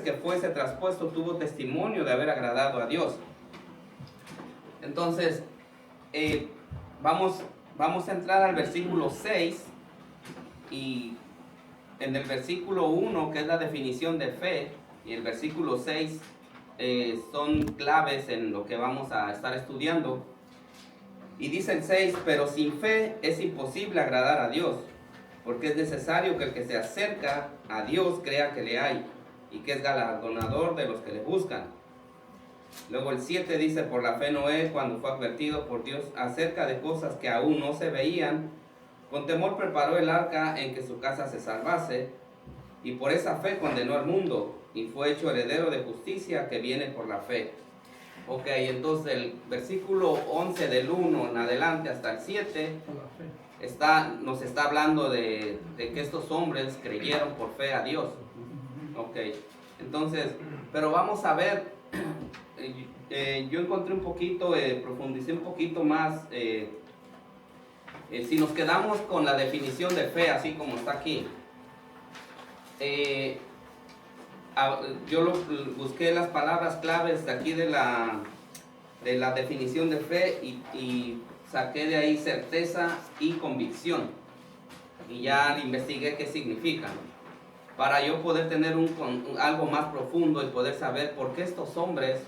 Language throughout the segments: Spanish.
que fuese traspuesto tuvo testimonio de haber agradado a Dios. Entonces, vamos a entrar al versículo 6, y en el versículo 1, que es la definición de fe, y el versículo 6 son claves en lo que vamos a estar estudiando. Y dice el 6: pero sin fe es imposible agradar a Dios, porque es necesario que el que se acerca a Dios crea que le hay, y que es galardonador de los que le buscan. Luego el 7 dice: por la fe Noé, cuando fue advertido por Dios acerca de cosas que aún no se veían, con temor preparó el arca en que su casa se salvase, y por esa fe condenó al mundo, y fue hecho heredero de justicia que viene por la fe. Ok, entonces el versículo 11 del 1 en adelante hasta el 7 nos está hablando de que estos hombres creyeron por fe a Dios. Ok, entonces, pero vamos a ver, yo encontré un poquito, profundicé un poquito más, si nos quedamos con la definición de fe así como está aquí, yo busqué las palabras claves de aquí de la definición de fe, y saqué de ahí certeza y convicción, y ya investigué qué significan, para yo poder tener algo más profundo y poder saber por qué estos hombres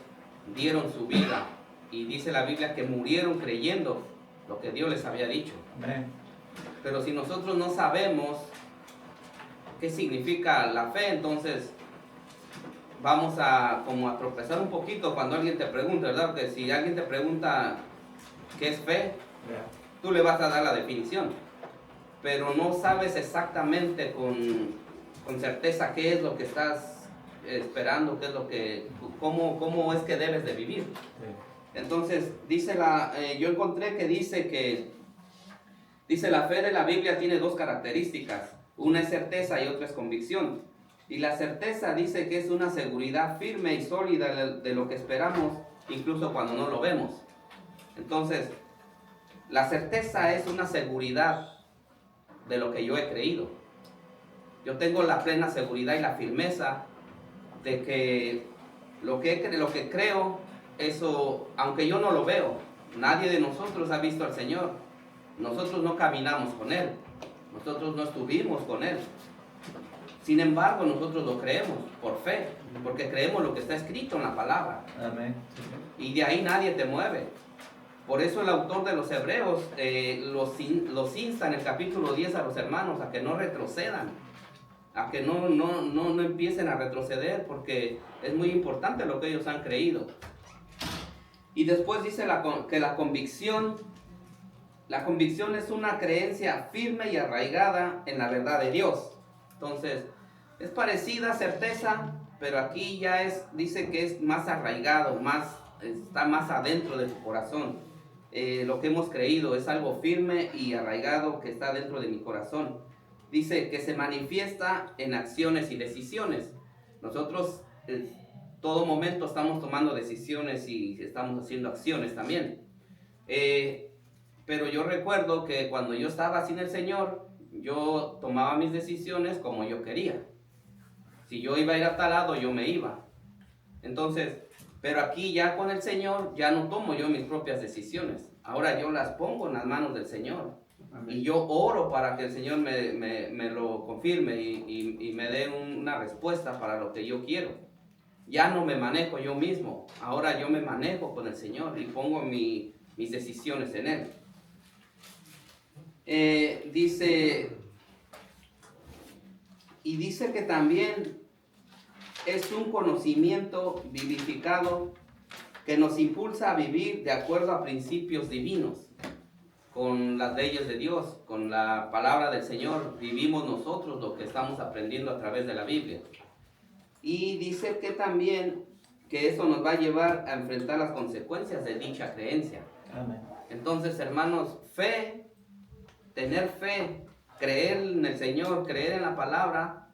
dieron su vida, y dice la Biblia que murieron creyendo lo que Dios les había dicho. Amén. Pero si nosotros no sabemos qué significa la fe, entonces vamos a tropezar un poquito cuando alguien te pregunte, ¿verdad? Porque si alguien te pregunta qué es fe, tú le vas a dar la definición, pero no sabes exactamente con certeza qué es lo que estás esperando, qué es cómo es que debes de vivir. Entonces, yo encontré que dice la fe de la Biblia tiene dos características: una es certeza y otra es convicción. Y la certeza dice que es una seguridad firme y sólida de lo que esperamos, incluso cuando no lo vemos. Entonces, la certeza es una seguridad de lo que yo he creído. Yo tengo la plena seguridad y la firmeza de que lo que creo, eso, aunque yo no lo veo, nadie de nosotros ha visto al Señor. Nosotros no caminamos con Él. Nosotros no estuvimos con Él. Sin embargo, nosotros lo creemos por fe, porque creemos lo que está escrito en la palabra. Amén. Y de ahí nadie te mueve. Por eso el autor de los Hebreos los insta en el capítulo 10 a los hermanos a que no retrocedan, a que no empiecen a retroceder, porque es muy importante lo que ellos han creído. Y después dice que la convicción es una creencia firme y arraigada en la verdad de Dios. Entonces, es parecida a certeza, pero aquí ya dice que es más arraigado, está más adentro de tu corazón. Lo que hemos creído es algo firme y arraigado que está dentro de mi corazón. Dice que se manifiesta en acciones y decisiones. Nosotros en todo momento estamos tomando decisiones y estamos haciendo acciones también. Pero yo recuerdo que cuando yo estaba sin el Señor, yo tomaba mis decisiones como yo quería. Si yo iba a ir a tal lado, yo me iba. Entonces, pero aquí ya con el Señor, ya no tomo yo mis propias decisiones. Ahora yo las pongo en las manos del Señor. Amén. Y yo oro para que el Señor me lo confirme y me dé una respuesta para lo que yo quiero. Ya no me manejo yo mismo. Ahora yo me manejo con el Señor y pongo mis decisiones en Él. Dice que también es un conocimiento vivificado que nos impulsa a vivir de acuerdo a principios divinos, con las leyes de Dios, con la palabra del Señor. Vivimos nosotros lo que estamos aprendiendo a través de la Biblia. Y dice que también que eso nos va a llevar a enfrentar las consecuencias de dicha creencia. Amén. Entonces, hermanos, tener fe, creer en el Señor, creer en la palabra,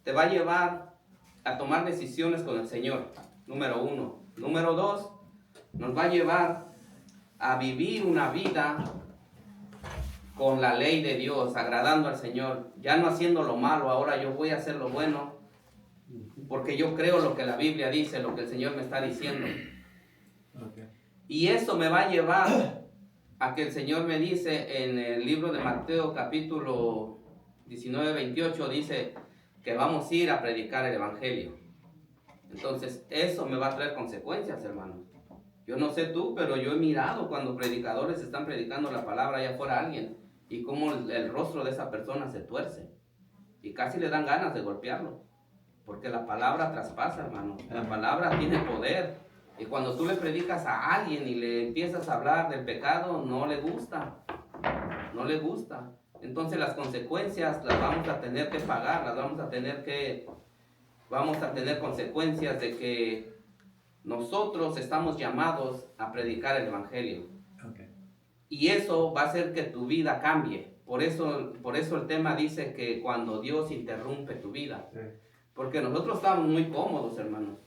te va a llevar a tomar decisiones con el Señor, número 1. Número 2, nos va a llevar a vivir una vida con la ley de Dios, agradando al Señor, ya no haciendo lo malo. Ahora yo voy a hacer lo bueno, porque yo creo lo que la Biblia dice, lo que el Señor me está diciendo. Okay. Y eso me va a llevar a que el Señor me dice en el libro de Mateo capítulo 19, 28, dice que vamos a ir a predicar el Evangelio. Entonces eso me va a traer consecuencias, hermano. Yo no sé tú, pero yo he mirado cuando predicadores están predicando la palabra allá afuera a alguien y cómo el rostro de esa persona se tuerce y casi le dan ganas de golpearlo, porque la palabra traspasa, hermano. La palabra tiene poder. Y cuando tú le predicas a alguien y le empiezas a hablar del pecado, no le gusta. No le gusta. Entonces las consecuencias las vamos a tener que pagar, vamos a tener consecuencias de que nosotros estamos llamados a predicar el Evangelio. Okay. Y eso va a hacer que tu vida cambie. Por eso el tema dice que cuando Dios interrumpe tu vida. Sí. Porque nosotros estamos muy cómodos, hermanos.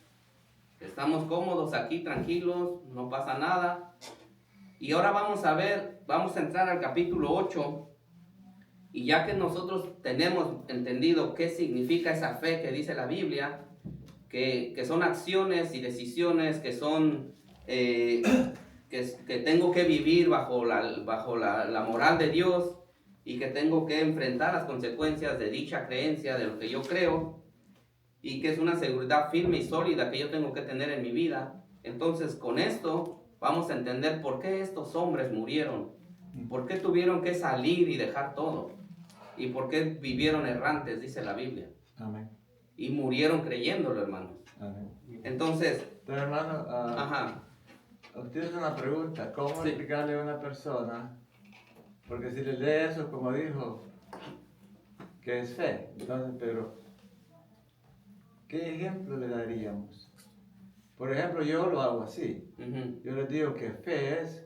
Estamos cómodos aquí, tranquilos, no pasa nada. Y ahora vamos a entrar al capítulo 8. Y ya que nosotros tenemos entendido qué significa esa fe que dice la Biblia, que son acciones y decisiones que son que tengo que vivir bajo la moral de Dios y que tengo que enfrentar las consecuencias de dicha creencia, de lo que yo creo, y que es una seguridad firme y sólida que yo tengo que tener en mi vida. Entonces con esto vamos a entender por qué estos hombres murieron, por qué tuvieron que salir y dejar todo, y por qué vivieron errantes, dice la Biblia. Amén. Y murieron creyéndolo, hermano. Amén. Entonces, hermano, ajá. Usted es una pregunta, ¿cómo Sí. explicarle a una persona? Porque si le lee eso, como dijo, que es fe, entonces, pero, ¿qué ejemplo le daríamos? Por ejemplo, yo lo hago así. Yo les digo que fe es,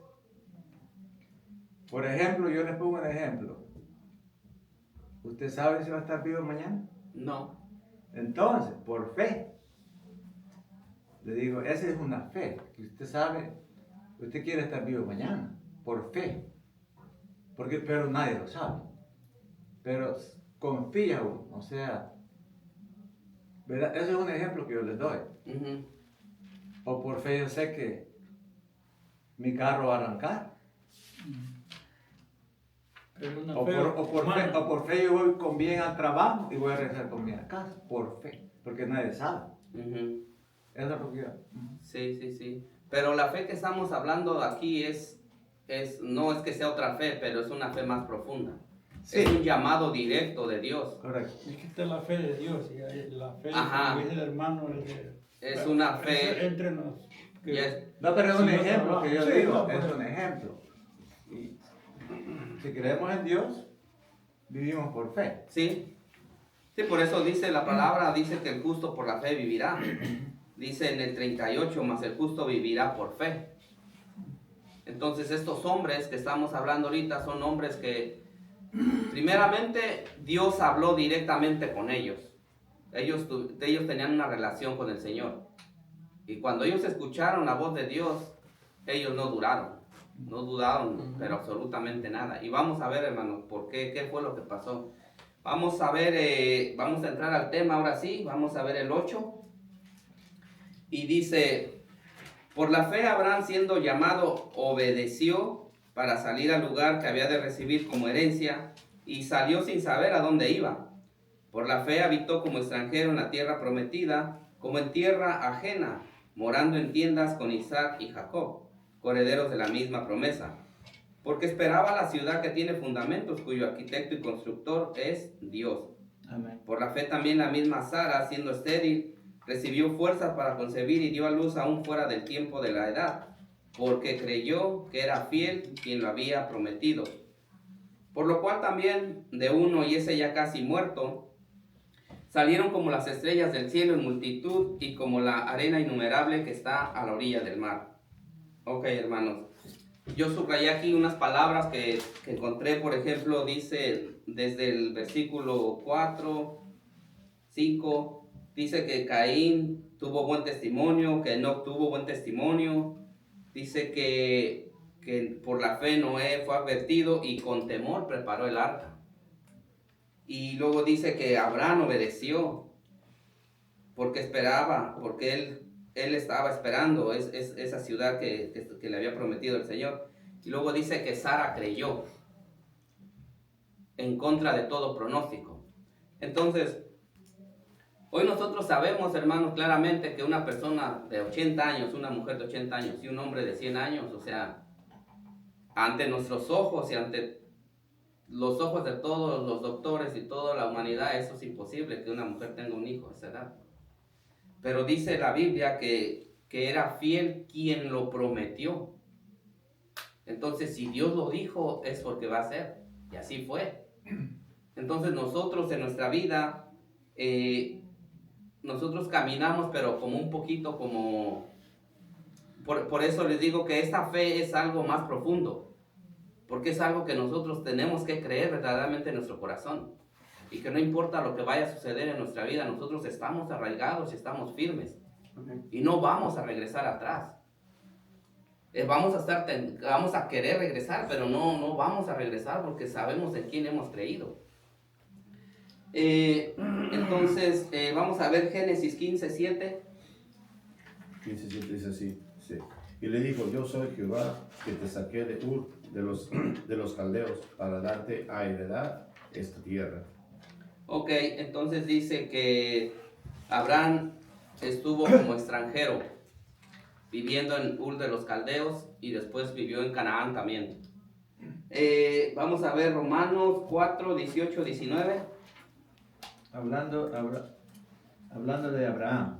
por ejemplo, yo les pongo un ejemplo. ¿Usted sabe si va a estar vivo mañana? No. Entonces, por fe, le digo, esa es una fe, que usted sabe, usted quiere estar vivo mañana, por fe. Pero nadie lo sabe. Pero confía uno, o sea, ¿verdad? Ese es un ejemplo que yo les doy. O por fe yo sé que mi carro va a arrancar. O por fe yo voy con bien al trabajo y voy a regresar con bien a casa, por fe, porque nadie sabe. Es la propiedad. Sí. Pero la fe que estamos hablando aquí no es que sea otra fe, pero es una fe más profunda. Sí. Es un llamado directo de Dios. Correcto. Es que esta es la fe de Dios, y la fe, como dice el hermano, es una fe entre nos. No, pero es un ejemplo que yo digo, no, es un ejemplo. Y si creemos en Dios, vivimos por fe. Sí, por eso dice la palabra, dice que el justo por la fe vivirá. Dice en el 38, mas el justo vivirá por fe. Entonces estos hombres que estamos hablando ahorita son hombres que primeramente Dios habló directamente con ellos. Ellos tenían una relación con el Señor. Y cuando ellos escucharon la voz de Dios, ellos no dudaron, pero absolutamente nada. Y vamos a ver, hermanos, qué fue lo que pasó. Vamos a ver, vamos a entrar al tema ahora sí, vamos a ver el 8. Y dice, por la fe Abraham siendo llamado obedeció para salir al lugar que había de recibir como herencia y salió sin saber a dónde iba. Por la fe habitó como extranjero en la tierra prometida, como en tierra ajena, morando en tiendas con Isaac y Jacob, coherederos de la misma promesa. Porque esperaba la ciudad que tiene fundamentos, cuyo arquitecto y constructor es Dios. Amén. Por la fe también la misma Sara, siendo estéril, recibió fuerzas para concebir y dio a luz aún fuera del tiempo de la edad, porque creyó que era fiel quien lo había prometido. Por lo cual también de uno, y ese ya casi muerto, salieron como las estrellas del cielo en multitud y como la arena innumerable que está a la orilla del mar. Ok, hermanos. Yo subrayé aquí unas palabras que encontré, por ejemplo, dice desde el versículo 4, 5, dice que Caín tuvo buen testimonio, que Enoc tuvo buen testimonio, dice que por la fe Noé fue advertido y con temor preparó el arca. Y luego dice que Abraham obedeció. porque esperaba, porque él estaba esperando esa ciudad que le había prometido el Señor. Y luego dice que Sara creyó en contra de todo pronóstico. Entonces, hoy nosotros sabemos, hermanos, claramente que una persona de 80 años, una mujer de 80 años y un hombre de 100 años, o sea, ante nuestros ojos y ante los ojos de todos los doctores y toda la humanidad, eso es imposible que una mujer tenga un hijo a esa edad. Pero dice la Biblia que era fiel quien lo prometió. Entonces, si Dios lo dijo, es porque va a ser. Y así fue. Entonces, nosotros en nuestra vida, nosotros caminamos, pero como un poquito como... Por eso les digo que esta fe es algo más profundo. Porque es algo que nosotros tenemos que creer verdaderamente en nuestro corazón. Y que no importa lo que vaya a suceder en nuestra vida, nosotros estamos arraigados y estamos firmes. Y no vamos a regresar atrás. Vamos a querer regresar, pero no vamos a regresar porque sabemos en quién hemos creído. Entonces, vamos a ver Génesis 15:7. 15:7 dice así, sí. Y le dijo, yo soy Jehová que te saqué de Ur, de los caldeos, para darte a heredad esta tierra. Ok, entonces dice que Abraham estuvo como extranjero, viviendo en Ur de los caldeos, y después vivió en Canaán también. Vamos a ver Romanos 4:18-19. Hablando de Abraham,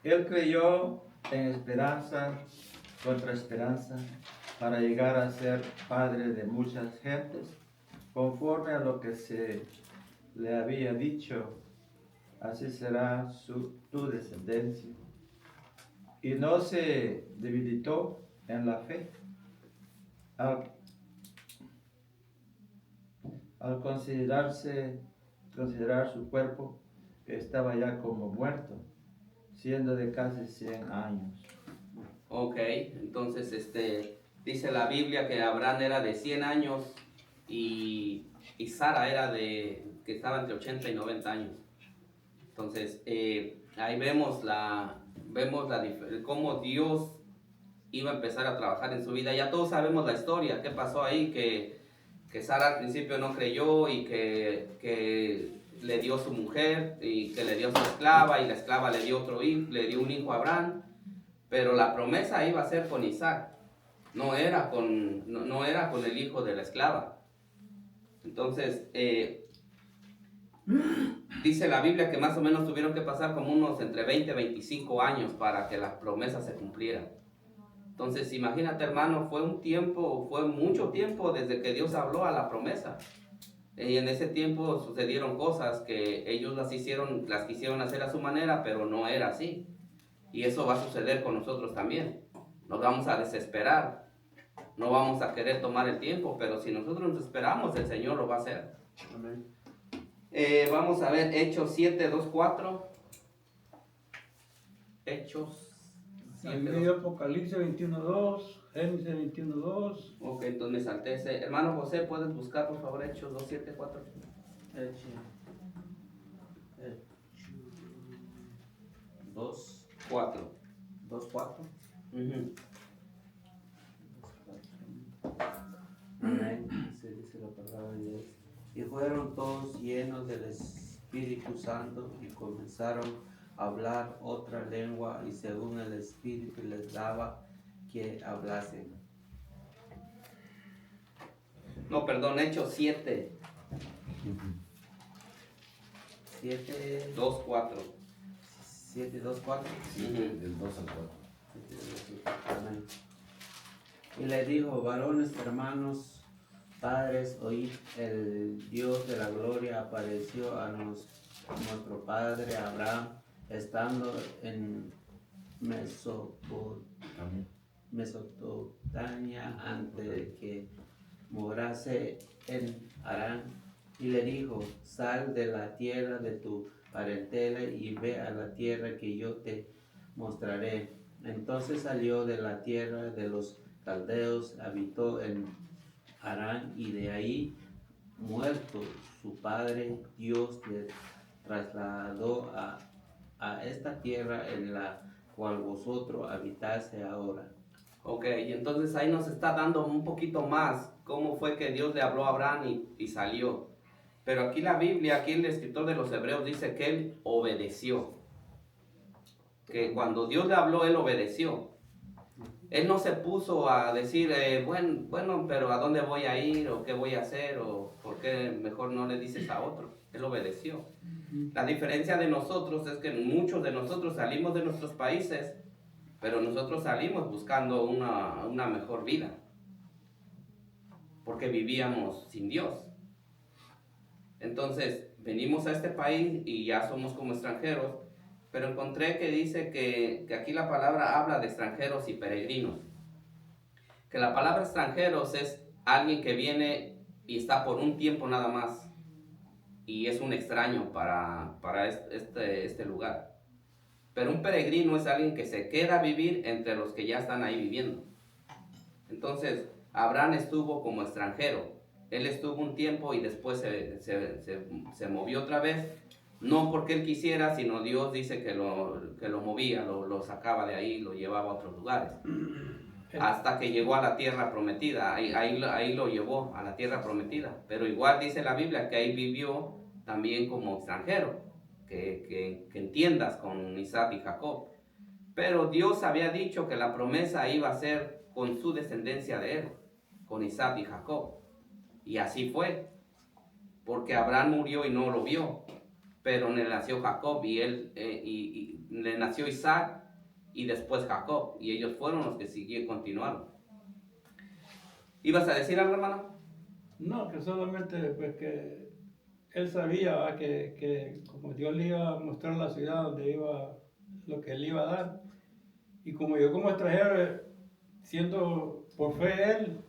él creyó en esperanza contra esperanza para llegar a ser padre de muchas gentes, conforme a lo que se le había dicho, así será tu descendencia. Y no se debilitó en la fe al considerar su cuerpo que estaba ya como muerto, siendo de casi 100 años. Ok, entonces dice la Biblia que Abraham era de 100 años y Sara era que estaba entre 80 y 90 años. Entonces, ahí vemos cómo Dios iba a empezar a trabajar en su vida. Ya todos sabemos la historia, qué pasó ahí, que Sara al principio no creyó y que le dio su mujer y que le dio su esclava, y la esclava le dio un hijo a Abraham, pero la promesa iba a ser con Isaac, no era con el hijo de la esclava. Entonces, dice la Biblia que más o menos tuvieron que pasar como unos entre 20 y 25 años para que la promesa se cumpliera. Entonces, imagínate, hermano, fue mucho tiempo desde que Dios habló a la promesa. Y en ese tiempo sucedieron cosas que ellos las quisieron hacer a su manera, pero no era así. Y eso va a suceder con nosotros también. Nos vamos a desesperar, no vamos a querer tomar el tiempo, pero si nosotros nos esperamos, el Señor lo va a hacer. Amén. Vamos a ver Hechos 7:2-4. Hechos 7, Apocalipsis 21:2, Génesis 21:2. Ok, entonces me salté ese. Hermano José, ¿puedes buscar por favor Hechos 2:7-4? Hechos 4. 2:4. Amén. Se dice la palabra de Dios. Y fueron todos llenos del Espíritu Santo y comenzaron a hablar otra lengua, y según el Espíritu les daba que hablasen. No, perdón, Hechos 7. 2:4. 7:2:4. Del 2 al 4. Amén. Y le dijo, varones hermanos, padres, oíd, el Dios de la gloria apareció a nuestro padre Abraham, estando en Mesopotamia, antes de que morase en Harán, y le dijo, sal de la tierra de tu parentela y ve a la tierra que yo te mostraré. Entonces salió de la tierra de los caldeos, habitó en Harán, y de ahí, muerto su padre, Dios le trasladó a a esta tierra en la cual vosotros habitase ahora. Ok, y entonces ahí nos está dando un poquito más cómo fue que Dios le habló a Abraham y salió. Pero aquí la Biblia, aquí el escritor de los Hebreos dice que él obedeció. Que cuando Dios le habló, él obedeció. Él no se puso a decir, bueno, pero ¿a dónde voy a ir? ¿O qué voy a hacer? ¿O por qué mejor no le dices a otro? Él obedeció. La diferencia de nosotros es que muchos de nosotros salimos de nuestros países, pero nosotros salimos buscando una mejor vida. Porque vivíamos sin Dios. Entonces, venimos a este país y ya somos como extranjeros, pero encontré que dice que aquí la palabra habla de extranjeros y peregrinos. Que la palabra extranjeros es alguien que viene y está por un tiempo nada más y es un extraño para este lugar. Pero un peregrino es alguien que se queda a vivir entre los que ya están ahí viviendo. Entonces, Abraham estuvo como extranjero. Él estuvo un tiempo y después se movió otra vez. No porque él quisiera, sino Dios dice que lo movía, lo sacaba de ahí, lo llevaba a otros lugares. Hasta que llegó a la tierra prometida. Ahí lo llevó a la tierra prometida. Pero igual dice la Biblia que ahí vivió también como extranjero. Que entiendas con Isaac y Jacob. Pero Dios había dicho que la promesa iba a ser con su descendencia de él, con Isaac y Jacob. Y así fue, porque Abraham murió y no lo vio, pero le nació Jacob y le nació Isaac y después Jacob, y ellos fueron los que continuaron. ¿Ibas a decir algo, hermano? No, que solamente pues, que él sabía que como Dios le iba a mostrar la ciudad donde iba, lo que él iba a dar, y como yo como extranjero, siendo por fe él,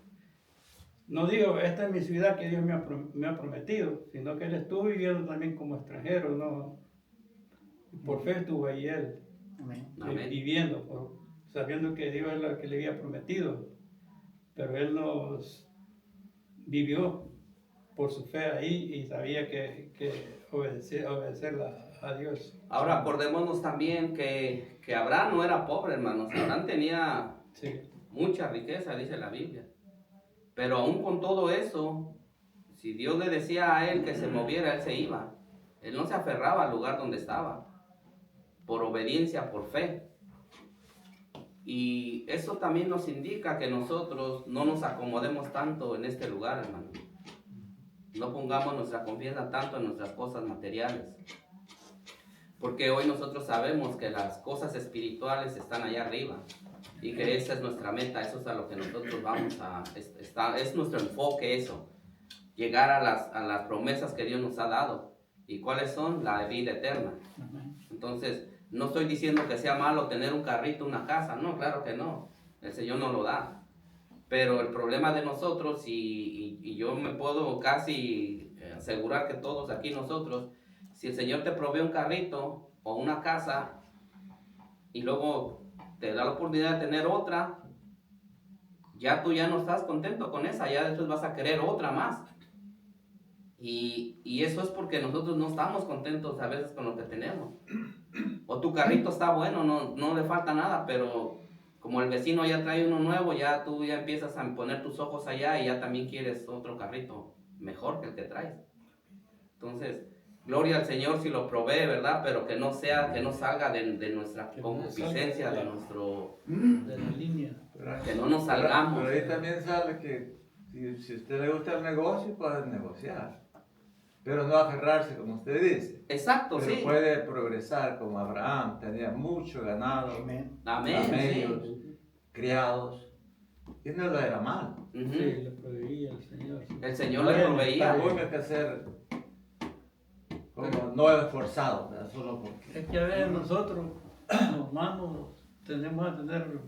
no digo, esta es mi ciudad que Dios me ha prometido, sino que él estuvo viviendo también como extranjero, ¿no? Por fe estuvo ahí él, viviendo, sabiendo que Dios es lo que le había prometido, pero él nos vivió por su fe ahí y sabía que obedecer a Dios. Ahora acordémonos también que Abraham no era pobre, hermanos. Abraham tenía mucha riqueza, dice la Biblia. Pero aún con todo eso, si Dios le decía a él que se moviera, él se iba. Él no se aferraba al lugar donde estaba, por obediencia, por fe. Y eso también nos indica que nosotros no nos acomodemos tanto en este lugar, hermano. No pongamos nuestra confianza tanto en nuestras cosas materiales. Porque hoy nosotros sabemos que las cosas espirituales están allá arriba. Y que esa es nuestra meta, eso es a lo que nosotros vamos es nuestro enfoque eso. Llegar a las promesas que Dios nos ha dado. ¿Y cuáles son? La vida eterna. Entonces, no estoy diciendo que sea malo tener un carrito, una casa. No, claro que no. El Señor nos lo da. Pero el problema de nosotros, y yo me puedo casi asegurar que todos aquí nosotros, si el Señor te provee un carrito o una casa y luego te da la oportunidad de tener otra, ya tú ya no estás contento con esa, ya después vas a querer otra más. Y eso es porque nosotros no estamos contentos a veces con lo que tenemos. O tu carrito está bueno, no le falta nada, pero como el vecino ya trae uno nuevo, ya tú ya empiezas a poner tus ojos allá y ya también quieres otro carrito mejor que el que traes. Entonces, gloria al Señor si lo provee, ¿verdad? Pero que no salga de nuestra concupiscencia, de la línea. Que no nos salgamos. Pero ahí también sale que si a usted le gusta el negocio, puede negociar. Pero no aferrarse, como usted dice. Exacto, pero sí. puede progresar como Abraham, tenía mucho ganado, camellos, criados, y no lo era mal. Sí, le proveía el Señor. El Señor le proveía. Tampoco hay que ser como no esforzado, ¿verdad? Solo porque... Es que a veces nosotros, los humanos, tenemos a tener,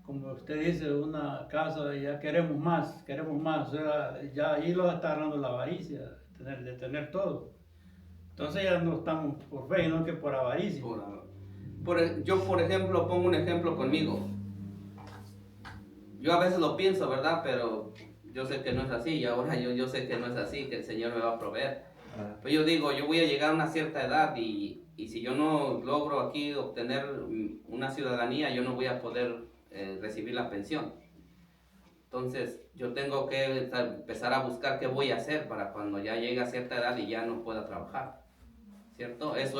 como usted dice, una casa y ya queremos más, o sea, ya ahí lo está agarrando la avaricia, de tener todo. Entonces ya no estamos por fe, no que por avaricia. Yo, por ejemplo, pongo un ejemplo conmigo. Yo a veces lo pienso, ¿verdad? Pero yo sé que no es así y ahora yo sé que no es así, que el Señor me va a proveer. Pues yo digo, yo voy a llegar a una cierta edad y si yo no logro aquí obtener una ciudadanía, yo no voy a poder recibir la pensión. Entonces, yo tengo que empezar a buscar qué voy a hacer para cuando ya llegue a cierta edad y ya no pueda trabajar, ¿cierto? Es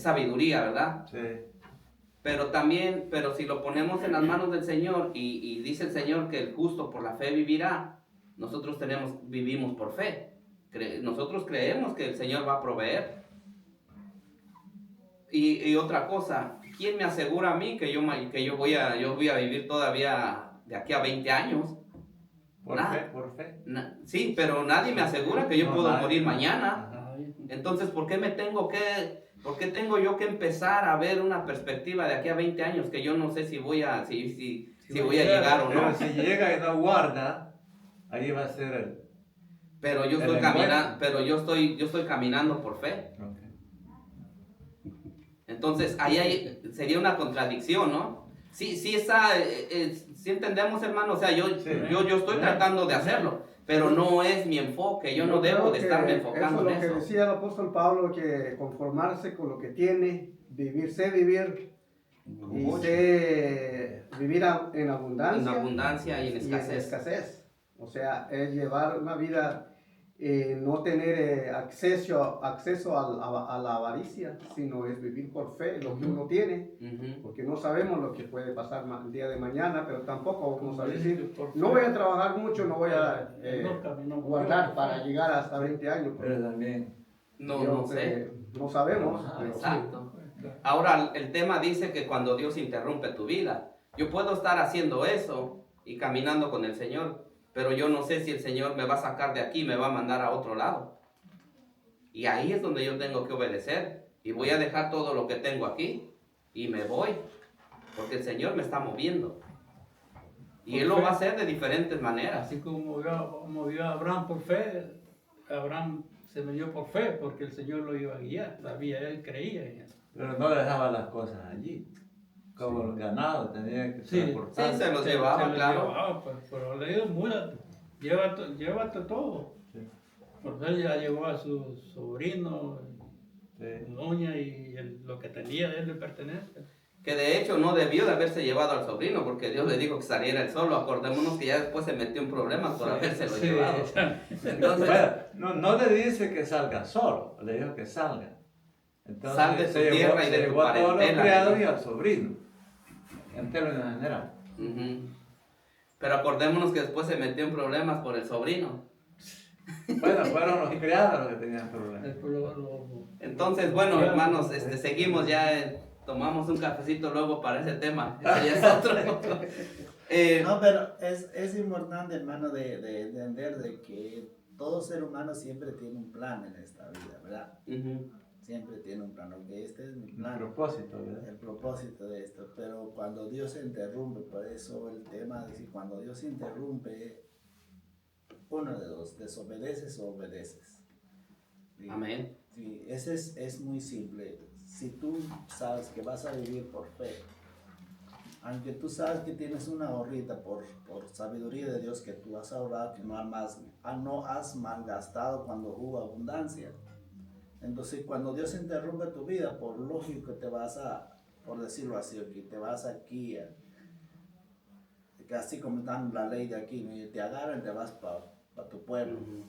sabiduría, ¿verdad? Sí. Pero también, pero si lo ponemos en las manos del Señor y dice el Señor que el justo por la fe vivirá, nosotros vivimos por fe. Nosotros creemos que el Señor va a proveer. Y otra cosa, ¿quién me asegura a mí que yo voy a vivir todavía de aquí a 20 años? Por Nada. fe, por fe. Sí, pero nadie me asegura que yo No, puedo nadie. morir mañana. Ajá. Entonces, ¿por qué tengo yo que empezar a ver una perspectiva de aquí a 20 años que yo no sé si voy a llegar o Pero no? si llega y no guarda, ahí va a ser el... Pero yo El estoy lenguaje. caminando, yo estoy caminando por fe. Ok. Entonces, sería una contradicción, ¿no? Sí entendemos, hermano, o sea, yo estoy tratando de hacerlo, pero no es mi enfoque, yo no debo de estarme enfocando en eso. Es lo que eso. decía el apóstol Pablo, que conformarse con lo que tiene, sé vivir y sé vivir en abundancia. En abundancia y en y escasez. escasez. O sea, es llevar una vida, no tener acceso a la avaricia, sino es vivir por fe lo que uno tiene, Ujú. porque no sabemos lo que puede pasar el día de mañana, pero tampoco vamos a decir, Por no fe. voy a trabajar mucho, no voy a No caminó guardar mucho. para llegar hasta 20 años. Pero también... No sé. No sabemos. Ajá, pero sí. Exacto. Ahora, el tema dice que cuando Dios interrumpe tu vida, yo puedo estar haciendo eso y caminando con el Señor, pero yo no sé si el Señor me va a sacar de aquí y me va a mandar a otro lado. Y ahí es donde yo tengo que obedecer. Y voy a dejar todo lo que tengo aquí y me voy, porque el Señor me está moviendo. Y Él lo va a hacer de diferentes maneras. Así como movió a Abraham por fe, Abraham se movió por fe porque el Señor lo iba a guiar. Él creía en eso. Pero no dejaba las cosas allí. Como los ganados, tenía que Sí. transportar. Sí, se los llevaba, claro. llevaba, pues, pero le digo, múdate, llévate todo. Sí. Porque él ya llevó a su sobrino, Sí. doña, y lo que tenía de él le pertenece. Que de hecho no debió de haberse llevado al sobrino, porque Dios le dijo que saliera él solo. Acordémonos que ya después se metió en problemas por habérselo llevado. Entonces, Bueno, no le dice que salga solo, le dijo que salga. Entonces, Sal de tu se tierra y se de tu llevó a todos los parentela. criados y al sobrino, en términos generales. ujú. Pero acordémonos que después se metió en problemas por el sobrino. Bueno, fueron los criados los que tenían problemas. Entonces, bueno, hermanos, seguimos ya, tomamos un cafecito luego para ese tema. Ese ya es otro. No, pero es importante, hermano, de entender de que todo ser humano siempre tiene un plan en esta vida, ¿verdad? Ujú. Siempre tiene un plan, ok, este es mi Un plan, propósito, ¿verdad? el propósito de esto, pero cuando Dios se interrumpe, por eso el tema dice, cuando Dios se interrumpe, uno de dos, desobedeces o obedeces. ¿Sí? Amén. Sí, ese es muy simple. Si tú sabes que vas a vivir por fe, aunque tú sabes que tienes una ahorrita por sabiduría de Dios que tú has ahorrado, que no has malgastado cuando hubo abundancia. Entonces, cuando Dios interrumpe tu vida, por lógico te vas por decirlo así, te vas aquí, así como están la ley de aquí, ¿no? Y te agarran, te vas para tu pueblo. Ujú.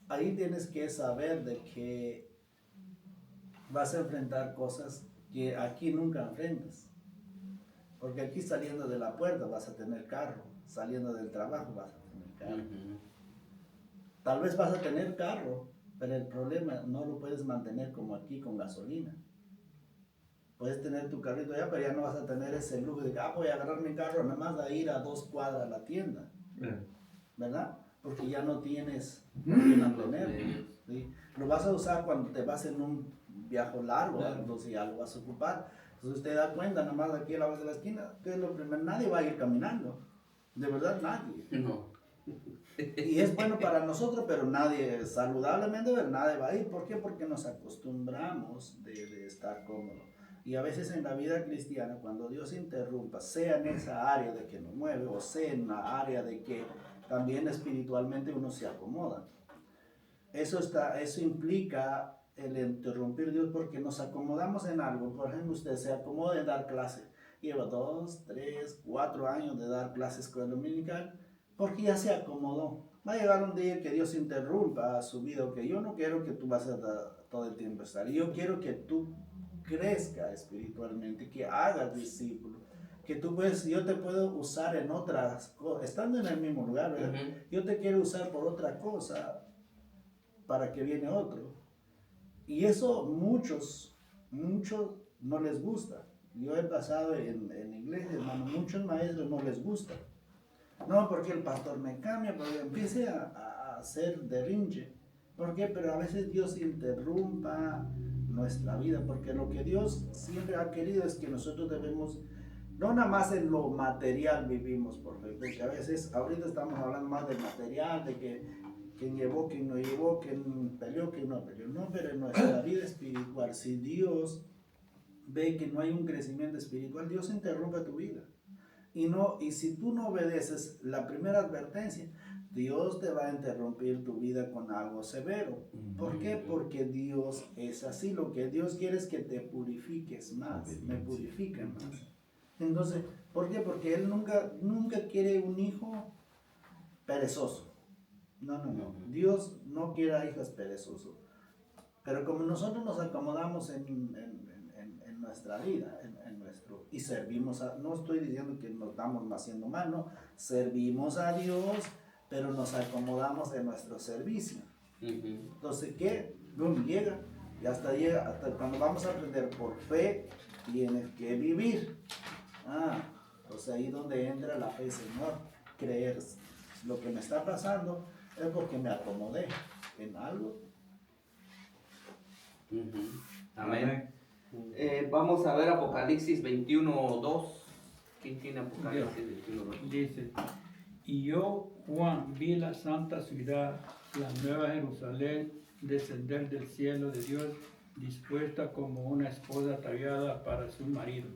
Ahí tienes que saber de que vas a enfrentar cosas que aquí nunca enfrentas. Porque aquí saliendo de la puerta vas a tener carro, saliendo del trabajo vas a tener carro. Ujú. Tal vez vas a tener carro, pero el problema no lo puedes mantener como aquí con gasolina. Puedes tener tu carrito allá, pero ya no vas a tener ese lujo de que voy a agarrar mi carro nada más a ir a 2 cuadras a la tienda, ¿verdad? Porque ya no tienes que mantenerlo, ¿sí? Lo vas a usar cuando te vas en un viaje largo, Claro. entonces ya lo vas a ocupar. Entonces usted da cuenta, nada más aquí a la base de la esquina, que es lo primero, nadie va a ir caminando, de verdad nadie. No. Y es bueno para nosotros, pero nadie, saludablemente, pero nadie va a ir. ¿Por qué? Porque nos acostumbramos de estar cómodos. Y a veces en la vida cristiana, cuando Dios interrumpa, sea en esa área de que nos mueve, o sea en la área de que también espiritualmente uno se acomoda. Eso implica el interrumpir Dios porque nos acomodamos en algo. Por ejemplo, usted se acomoda en dar clase. Lleva 2, 3, 4 años de dar clases escuela dominical porque ya se acomodó. Va a llegar un día que Dios interrumpa su vida, que yo no quiero que tú vas a todo el tiempo estar. Yo quiero que tú crezca espiritualmente, que hagas discípulos, que tú puedes, yo te puedo usar en otras cosas, estando en el mismo lugar, ¿verdad? Yo te quiero usar por otra cosa para que viene otro. Y eso muchos no les gusta. Yo he pasado en iglesia, hermano, muchos maestros no les gusta. No, porque el pastor me cambia, porque empiece a hacer derrinche. ¿Por qué? Pero a veces Dios interrumpa nuestra vida, porque lo que Dios siempre ha querido es que nosotros debemos, no nada más en lo material vivimos por fe, porque a veces, ahorita estamos hablando más del material, de que quién llevó, quién no llevó, quién peleó, quién no peleó. No, pero en nuestra vida espiritual, si Dios ve que no hay un crecimiento espiritual, Dios interrumpe tu vida. Y si tú no obedeces la primera advertencia, Dios te va a interrumpir tu vida con algo severo. ¿Por qué? Porque Dios es así. Lo que Dios quiere es que te purifiques más, me purifica más. Entonces, ¿por qué? Porque Él nunca quiere un hijo perezoso. No. Dios no quiere a hijos perezosos. Pero como nosotros nos acomodamos en nuestra vida, y servimos no estoy diciendo que nos estamos haciendo mal, no, servimos a Dios, pero nos acomodamos en nuestro servicio. Entonces, ¿qué? Llega, y hasta cuando vamos a aprender por fe, tienes que vivir. Pues ahí donde entra la fe, Señor, creer. Lo que me está pasando es porque me acomodé en algo. Amén. Vamos a ver Apocalipsis 21:2. ¿Quién tiene Apocalipsis 21:2? Dice, y yo, Juan, vi la santa ciudad, la nueva Jerusalén, descender del cielo de Dios, dispuesta como una esposa ataviada para su marido.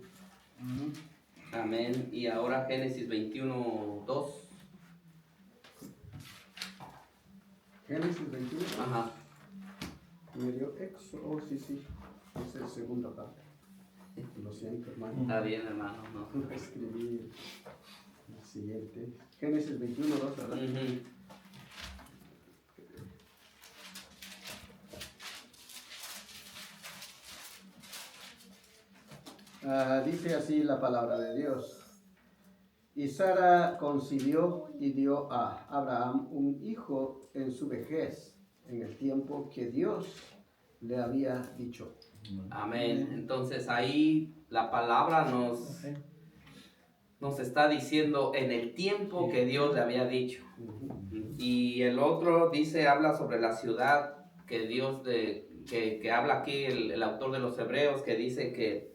Amén. Y ahora Génesis 21:2. Génesis 21. Ajá. Me dio Éxodo, sí. Esa es la segunda parte. Lo siento, hermano. Está bien, hermano. No. Escribí el siguiente. Génesis 21:2, ¿verdad? Dice así la palabra de Dios. Y Sara concibió y dio a Abraham un hijo en su vejez, en el tiempo que Dios le había dicho. Amén. Entonces ahí la palabra nos está diciendo en el tiempo que Dios le había dicho. Y el otro habla sobre la ciudad que Dios, que habla aquí el autor de los Hebreos, que dice que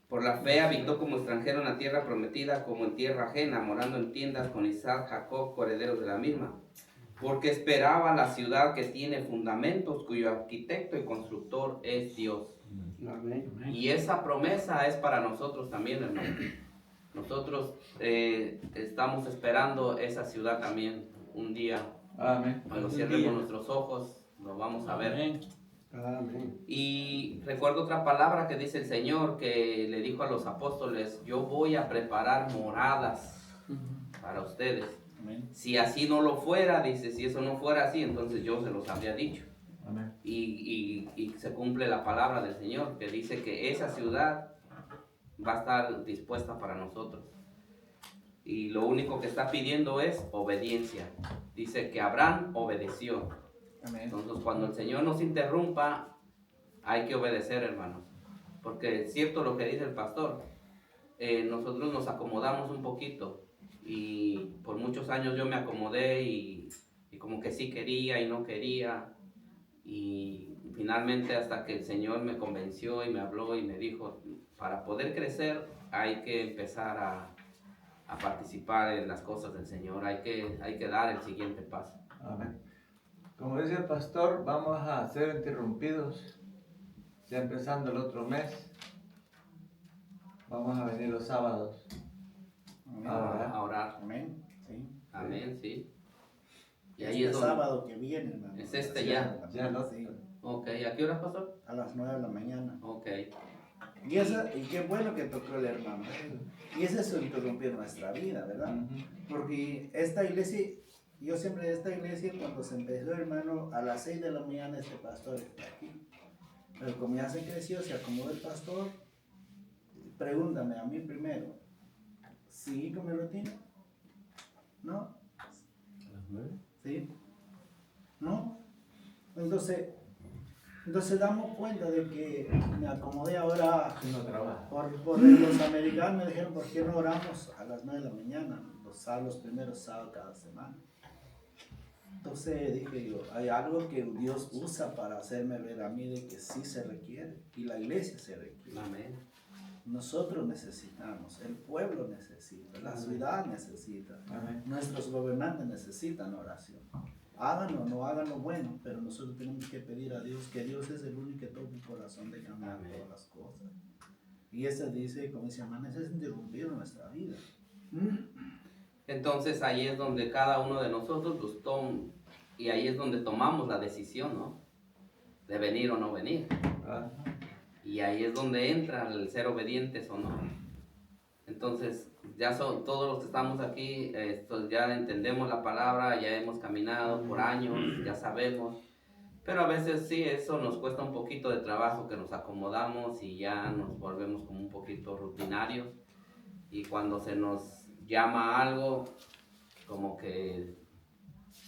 por la fe habitó como extranjero en la tierra prometida, como en tierra ajena, morando en tiendas con Isaac, Jacob, coherederos de la misma. Porque esperaba la ciudad que tiene fundamentos, cuyo arquitecto y constructor es Dios. Amén. Y esa promesa es para nosotros también, hermano. Nosotros estamos esperando esa ciudad también un día. Amén. Cuando cierremos nuestros ojos, lo vamos a ver. Amén. Y recuerdo otra palabra que dice el Señor, que le dijo a los apóstoles: yo voy a preparar moradas para ustedes. Amén. Si así no lo fuera, dice, si eso no fuera así, entonces yo se los habría dicho. Amén. Y se cumple la palabra del Señor, que dice que esa ciudad va a estar dispuesta para nosotros. Y lo único que está pidiendo es obediencia. Dice que Abraham obedeció. Amén. Entonces, cuando el Señor nos interrumpa, hay que obedecer, hermanos. Porque es cierto lo que dice el pastor. Nosotros nos acomodamos un poquito. Y por muchos años yo me acomodé y como que sí quería y no quería. Y finalmente hasta que el Señor me convenció y me habló y me dijo, para poder crecer hay que empezar a participar en las cosas del Señor. Hay que dar el siguiente paso. Amén. Como dice el pastor, vamos a ser interrumpidos ya empezando el otro mes. Vamos a venir los sábados. Amén. Ah, A orar. Amén. Sí. Amén, sí. Y ahí este es donde... sábado que viene, hermano. Es este Sí, ya. Ya, ¿no? Sí, Ok, ¿a qué hora pasó? a las 9 de la mañana. Ok. Y qué bueno que tocó el hermano. Y es eso interrumpir nuestra vida, ¿verdad? Porque esta iglesia, yo siempre esta iglesia cuando se empezó, hermano, a las 6 de la mañana este pastor está aquí. Pero como ya se creció, se acomodó el pastor, pregúntame a mí primero, ¿sigue con mi rutina? ¿No? ¿A las 9? ¿Sí? ¿No? Entonces damos cuenta de que me acomodé ahora. No trabaja. Por los americanos me dijeron, ¿por qué no oramos a las 9 de la mañana? Los primeros sábados cada semana. Entonces dije yo, hay algo que Dios usa para hacerme ver a mí de que sí se requiere. Y la iglesia se requiere. Amén. Nosotros necesitamos, el pueblo necesita, la ciudad necesita, Amén. nuestros gobernantes necesitan oración. Háganlo, no hagan lo bueno, pero nosotros tenemos que pedir a Dios, que Dios es el único que toca el corazón de cambiar Amén. todas las cosas. Y ese dice, como dice hermano, ese es interrumpir nuestra vida. Entonces ahí es donde cada uno de nosotros pues, y ahí es donde tomamos la decisión, ¿no? De venir o no venir. Ah, Y ahí es donde entra el ser obedientes o no. Entonces, ya son todos los que estamos aquí, ya entendemos la palabra, ya hemos caminado por años, ya sabemos. Pero a veces sí, eso nos cuesta un poquito de trabajo, que nos acomodamos y ya nos volvemos como un poquito rutinarios. Y cuando se nos llama a algo, como que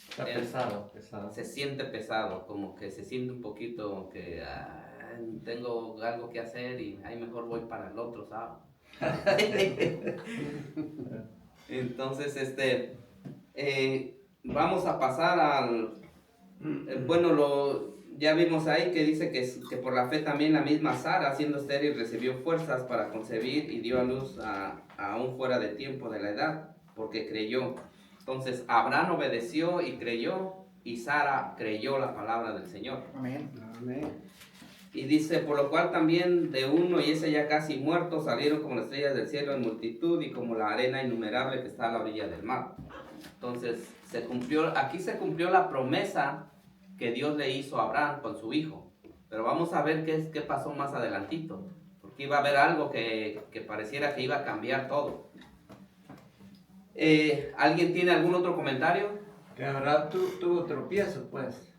está pesado, pesado. se siente pesado, como que se siente un poquito que tengo algo que hacer y ahí mejor voy para el otro sábado. Entonces, vamos a pasar al, bueno, ya vimos ahí que dice que por la fe también la misma Sara, siendo estéril, recibió fuerzas para concebir y dio a luz aún fuera de tiempo de la edad, porque creyó. Entonces, Abraham obedeció y creyó, y Sara creyó la palabra del Señor. Amén. Amén. Y dice, por lo cual también de uno y ese ya casi muerto salieron como las estrellas del cielo en multitud y como la arena innumerable que está a la orilla del mar. Entonces, aquí se cumplió la promesa que Dios le hizo a Abraham con su hijo. Pero vamos a ver qué pasó más adelantito. Porque iba a haber algo que pareciera que iba a cambiar todo. ¿Alguien tiene algún otro comentario? Que Abraham tuvo tropiezo, pues.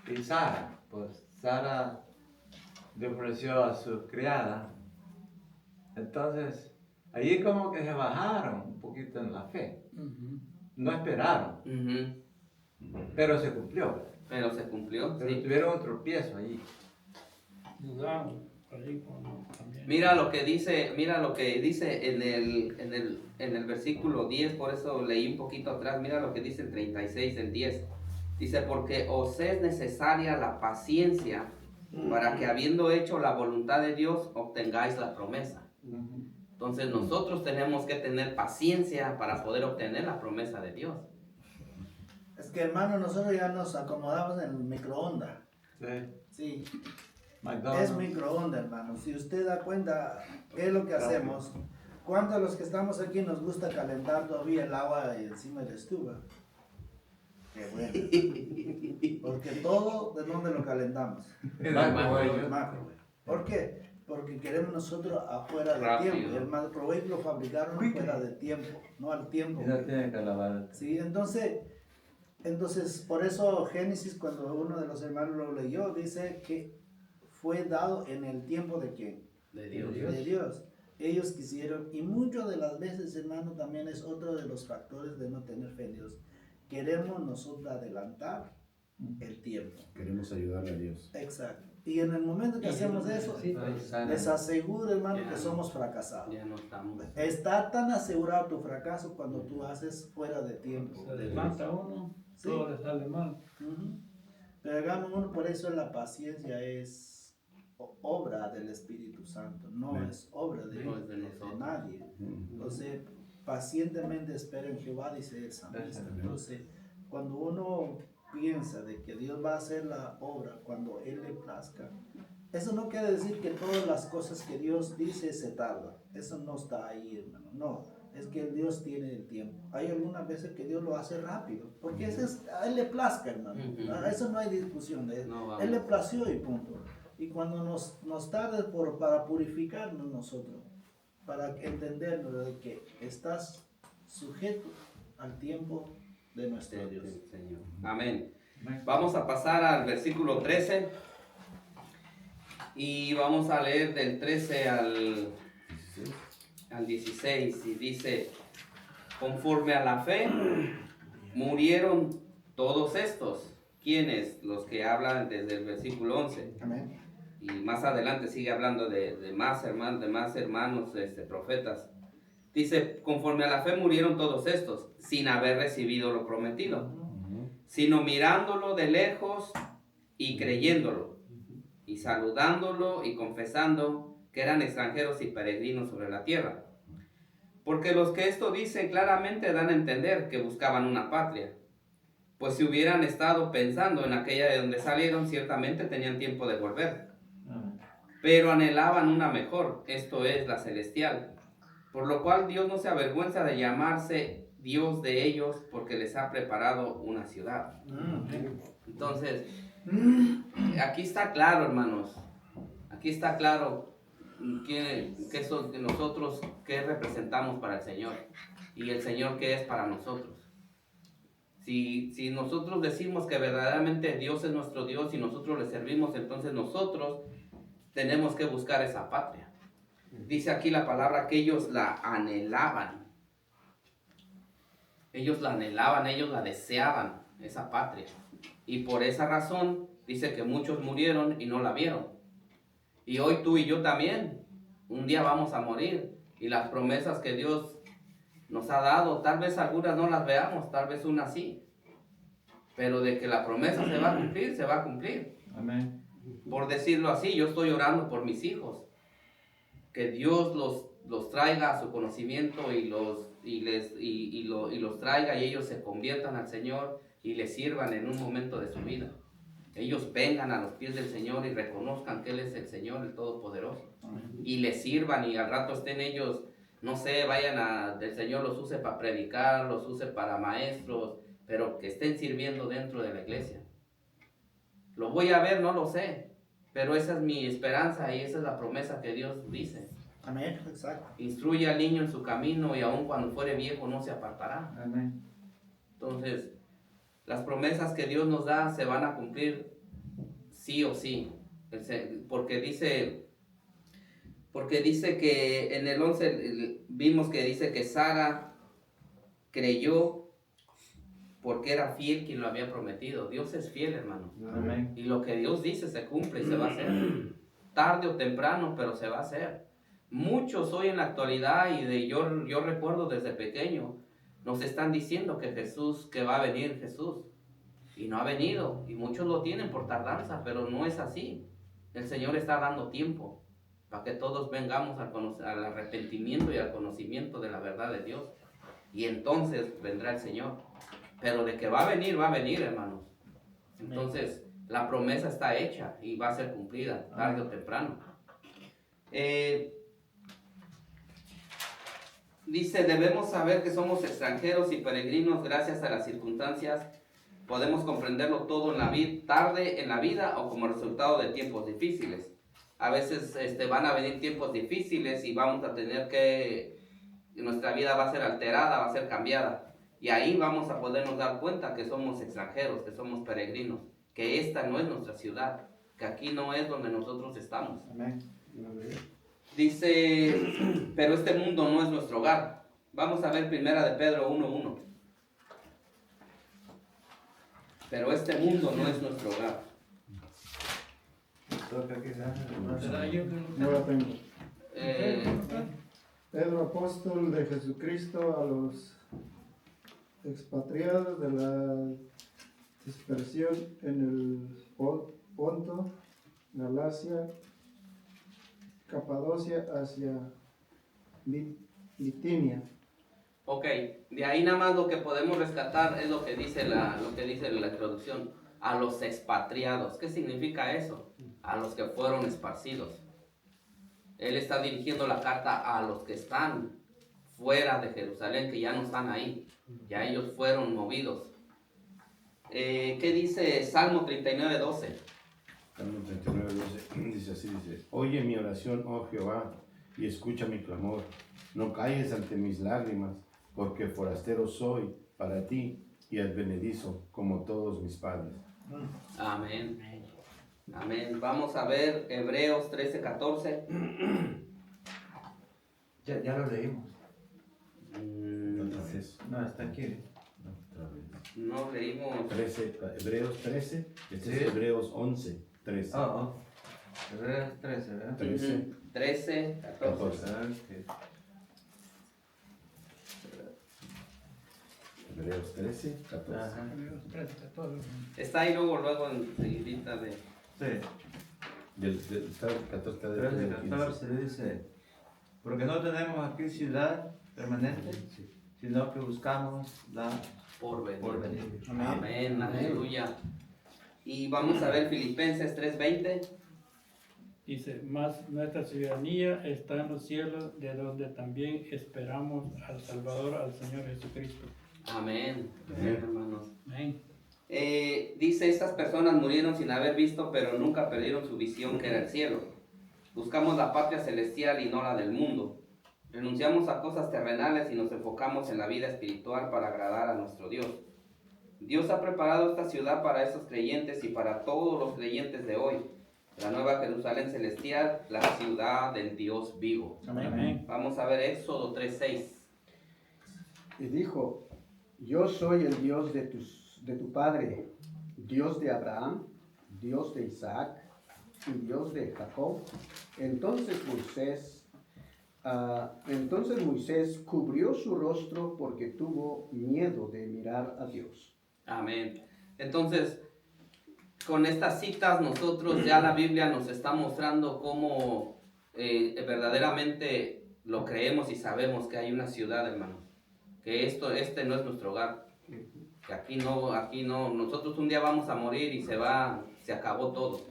Y Sara, pues Sara le ofreció a su criada. Entonces, ahí como que se bajaron un poquito en la fe. No esperaron, pero se cumplió. Pero se cumplió, Pero sí. tuvieron un tropiezo allí. Dudamos allí también. Mira lo que dice en el versículo 10, por eso leí un poquito atrás, mira lo que dice el 36 del 10. Dice, porque os es necesaria la paciencia para que habiendo hecho la voluntad de Dios obtengáis la promesa. Entonces nosotros tenemos que tener paciencia para poder obtener la promesa de Dios. Es que hermano, nosotros ya nos acomodamos en el microondas. Sí. Sí, McDonald's. es microondas, hermano. Si usted da cuenta, ¿qué es lo que hacemos? ¿Cuántos de los que estamos aquí nos gusta calentar todavía el agua encima de la estufa? Qué bueno. Porque todo, ¿de dónde lo calentamos? Microwave. ¿Por qué? Porque queremos nosotros afuera de Rápido. tiempo. El microwave lo fabricaron afuera de tiempo, no al tiempo. Y no tiene que lavar. Sí, entonces, por eso Génesis, cuando uno de los hermanos lo leyó, dice que fue dado en el tiempo de quién? De Dios. De Dios. Ellos quisieron, y muchas de las veces, hermano, también es otro de los factores de no tener fe en Dios. Queremos nosotros adelantar el tiempo. Queremos ayudarle a Dios. Exacto. Y en el momento que hacemos eso, les aseguro, hermano, Ya que no. somos fracasados. Ya no estamos. Está tan asegurado tu fracaso cuando tú haces fuera de tiempo. Se adelanta uno, Sí. todo le sale mal. Ujú. Pero hagamos uno, por eso la paciencia es obra del Espíritu Santo, no Amén. es obra de nosotros. nadie. Entonces, pacientemente espera en Jehová, dice el salmista. Amén. Entonces, cuando uno piensa de que Dios va a hacer la obra cuando Él le plazca, eso no quiere decir que todas las cosas que Dios dice se tardan. Eso no está ahí, hermano. No, es que Dios tiene el tiempo. Hay algunas veces que Dios lo hace rápido, porque a Él le plazca, hermano. A eso no hay discusión de eso. No, vamos. Él le plació y punto. Y cuando nos tarde para purificarnos nosotros, para entenderlo de que estás sujeto al tiempo de nuestro Dios. Señor. Amén. Amén. Vamos a pasar al versículo 13 y vamos a leer del 13 al 16 y dice, conforme a la fe murieron todos estos. ¿Quiénes? Los que hablan desde el versículo 11. Amén. Y más adelante sigue hablando de más hermanos, profetas. Dice, conforme a la fe murieron todos estos, sin haber recibido lo prometido, sino mirándolo de lejos y creyéndolo, y saludándolo y confesando que eran extranjeros y peregrinos sobre la tierra. Porque los que esto dicen claramente dan a entender que buscaban una patria. Pues si hubieran estado pensando en aquella de donde salieron, ciertamente tenían tiempo de volver. Pero anhelaban una mejor, esto es, la celestial. Por lo cual Dios no se avergüenza de llamarse Dios de ellos, porque les ha preparado una ciudad. Entonces, aquí está claro, hermanos. Aquí está claro que nosotros qué representamos para el Señor. Y el Señor qué es para nosotros. Si nosotros decimos que verdaderamente Dios es nuestro Dios y nosotros le servimos, entonces nosotros tenemos que buscar esa patria. Dice aquí la palabra que ellos la anhelaban. Ellos la anhelaban, ellos la deseaban, esa patria. Y por esa razón dice que muchos murieron y no la vieron. Y hoy tú y yo también, un día vamos a morir. Y las promesas que Dios nos ha dado, tal vez algunas no las veamos, tal vez unas sí. Pero de que la promesa se va a cumplir, se va a cumplir. Amén. Por decirlo así, yo estoy orando por mis hijos. Que Dios los traiga a su conocimiento y los traiga y ellos se conviertan al Señor y le sirvan en un momento de su vida. Ellos vengan a los pies del Señor y reconozcan que Él es el Señor, el Todopoderoso. Y le sirvan y al rato estén ellos, no sé, el Señor los use para predicar, los use para maestros, pero que estén sirviendo dentro de la iglesia. Lo voy a ver, no lo sé, pero esa es mi esperanza y esa es la promesa que Dios dice. Amén, exacto. Instruye al niño en su camino y aun cuando fuere viejo no se apartará. Amén. Entonces, las promesas que Dios nos da se van a cumplir sí o sí. Porque dice que en el 11 vimos que dice que Sara creyó porque era fiel quien lo había prometido. Dios es fiel, hermano. Amén. Y lo que Dios dice se cumple y se va a hacer. Tarde o temprano, pero se va a hacer. Muchos hoy en la actualidad, y yo recuerdo desde pequeño, nos están diciendo que va a venir Jesús. Y no ha venido. Y muchos lo tienen por tardanza, pero no es así. El Señor está dando tiempo para que todos vengamos al arrepentimiento y al conocimiento de la verdad de Dios. Y entonces vendrá el Señor. Pero de que va a venir, hermanos. Entonces, la promesa está hecha y va a ser cumplida, tarde o temprano. Dice, debemos saber que somos extranjeros y peregrinos gracias a las circunstancias. Podemos comprenderlo todo en la vida, tarde en la vida o como resultado de tiempos difíciles. A veces van a venir tiempos difíciles y vamos a tener nuestra vida va a ser alterada, va a ser cambiada. Y ahí vamos a podernos dar cuenta que somos extranjeros, que somos peregrinos, que esta no es nuestra ciudad, que aquí no es donde nosotros estamos. Amén. Dice, pero este mundo no es nuestro hogar. Vamos a ver primera de Pedro 1:1. Pero este mundo no es nuestro hogar. No la tengo. Eh, Pedro, apóstol de Jesucristo, a los expatriados de la dispersión en el Ponto, Galacia, Capadocia hacia Bitinia. ok, de ahí nada más lo que podemos rescatar es lo que dice la introducción. A los expatriados. ¿Qué significa eso? A los que fueron esparcidos. Él está dirigiendo la carta a los que están fuera de Jerusalén, que ya no están ahí, ya ellos fueron movidos. ¿Qué dice Salmo 39:12? Salmo 39, 12, dice así, dice, oye mi oración, oh Jehová, y escucha mi clamor. No calles ante mis lágrimas, porque forastero soy para ti y advenedizo como todos mis padres. Amén. Amén. Vamos a ver Hebreos 13:14. Ya lo leímos. Otra vez. No, está aquí. Otra vez. No leímos. 13, Hebreos 13, este Sí. es Hebreos 11, 13. Hebreos 13, ¿verdad? 13, 13, 14. 14. Hebreos 13, 14. Ajá. Está ahí luego enseguidita de... Sí. Está el 14, está del 13, 15. 14 dice, porque no tenemos aquí ciudad permanente, sino que buscamos la porvenir. porvenir. Amén, aleluya. Y vamos a ver Filipenses 3:20. Dice, mas nuestra ciudadanía está en los cielos, de donde también esperamos al Salvador, al Señor Jesucristo. Amén. Amén. Hermanos. Amén. Dice, estas personas murieron sin haber visto, pero nunca perdieron su visión, que era el cielo. Buscamos la patria celestial y no la del mundo. Renunciamos a cosas terrenales y nos enfocamos en la vida espiritual para agradar a nuestro Dios. Dios ha preparado esta ciudad para esos creyentes y para todos los creyentes de hoy. La nueva Jerusalén celestial, la ciudad del Dios vivo. Amén. Vamos a ver Éxodo 3:6. Y dijo, yo soy el Dios de tu padre, Dios de Abraham, Dios de Isaac y Dios de Jacob. Entonces Moisés cubrió su rostro porque tuvo miedo de mirar a Dios. Amén. Entonces, con estas citas nosotros ya la Biblia nos está mostrando cómo verdaderamente lo creemos y sabemos que hay una ciudad, hermanos. Que este no es nuestro hogar. Que aquí no, nosotros un día vamos a morir y se acabó todo.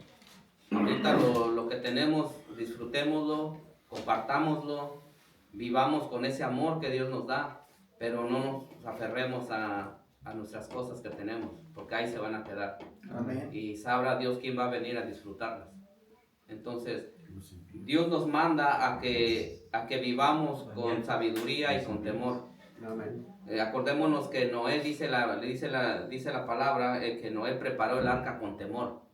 Ahorita lo que tenemos, disfrutémoslo, compartámoslo, vivamos con ese amor que Dios nos da, pero no nos aferremos a nuestras cosas que tenemos, porque ahí se van a quedar. Amén. Y sabrá Dios quién va a venir a disfrutarlas. Entonces, Dios nos manda a que vivamos con sabiduría y con temor. Amén. Acordémonos que Noé dice la palabra que Noé preparó el arca con temor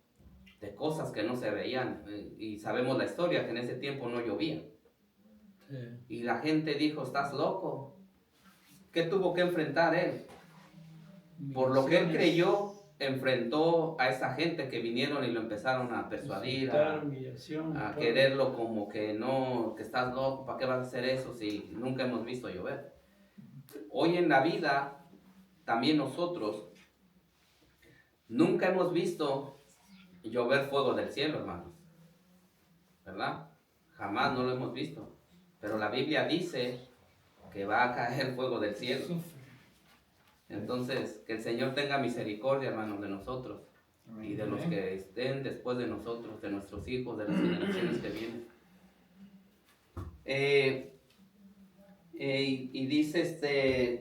de cosas que no se veían, y sabemos la historia que en ese tiempo no llovía y la gente dijo, estás loco. ¿Qué tuvo que enfrentar él? Por lo que él creyó, enfrentó a esa gente que vinieron y lo empezaron a persuadir, a quererlo como que no, que estás loco, ¿para qué vas a hacer eso si nunca hemos visto llover? Hoy en la vida, también nosotros, nunca hemos visto llover fuego del cielo, hermanos. ¿Verdad? Jamás no lo hemos visto. Pero la Biblia dice que va a caer fuego del cielo. Entonces, que el Señor tenga misericordia, hermanos, de nosotros y de los que estén después de nosotros, de nuestros hijos, de las generaciones que vienen. Y dice